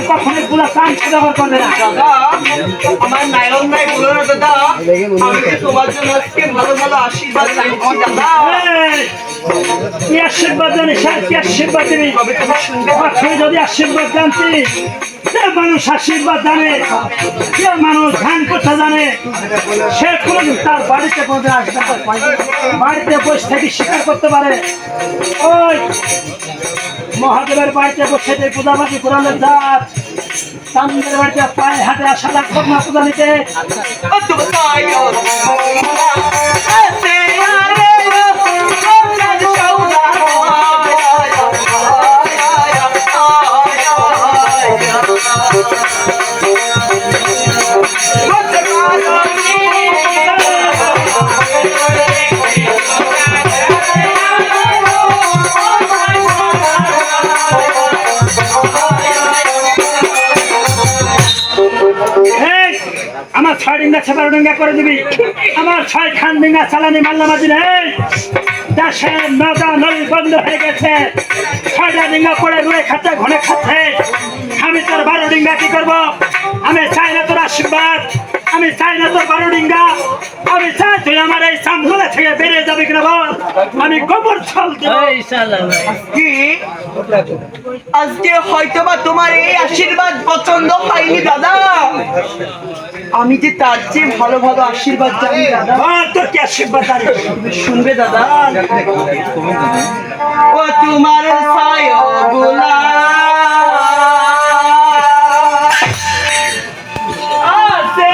কখনোই পুরো কান ব্যবহার করবে না। আমার নায়ন নাই বলো না দাদা, আমি তোমার জন্য আজকে ভালো ভালো আশীর্বাদ চাইছি দাদা। কি আশীর্বাদ জানিস আর কি আশীর্বাদ দিবি? যদি আশীর্বাদ জানতি, যে মানুষ আশীর্বাদ জানে, যে মানুষ ধ্যান করতে জানে, সে কোনোদিন তার বাড়িতে কোনোদিন আসবে না। বাড়িতে বসে থেকে স্বীকার করতে পারে। ওই মহাদেবের বাড়িতে বসে যে পূজাপাঠি কোরআনের জাত, চান্দের বাড়িতে পায়ে হাতে আসা লাগতো না পূজা নিতে। আমার 6 ডিঙ্গা 12 ডিঙ্গা করে দিবি। আমার 6 খান ডিঙ্গা চালানি মাল্লা মাঝি নেই। দেশের নদা নদী বন্ধ হয়ে গেছে। 6টা ডিঙ্গা পড়ে রুয়ে খাচ্ছে, ঘনে খাচ্ছে। আমি তোর 12 ডিঙ্গা কি করবো? আমি চাই না তোর আশীর্বাদ, আমি চাই না তোর 12 ডিঙ্গা। আমি চাই তুই আমার এই সামনে থেকে বেরিয়ে যাবি কিনা বল। আমি গোবর ছল দেব। কি আজকে হয়তোবা তোমার এই আশীর্বাদ পছন্দ হয়নি দাদা, আমি যে তার চেয়ে ভালো ভালো আশীর্বাদ জানি দাদা। তোর কি আশীর্বাদ জানি? শুনবে দাদা, ও তোমার ছায়াগুলা আছে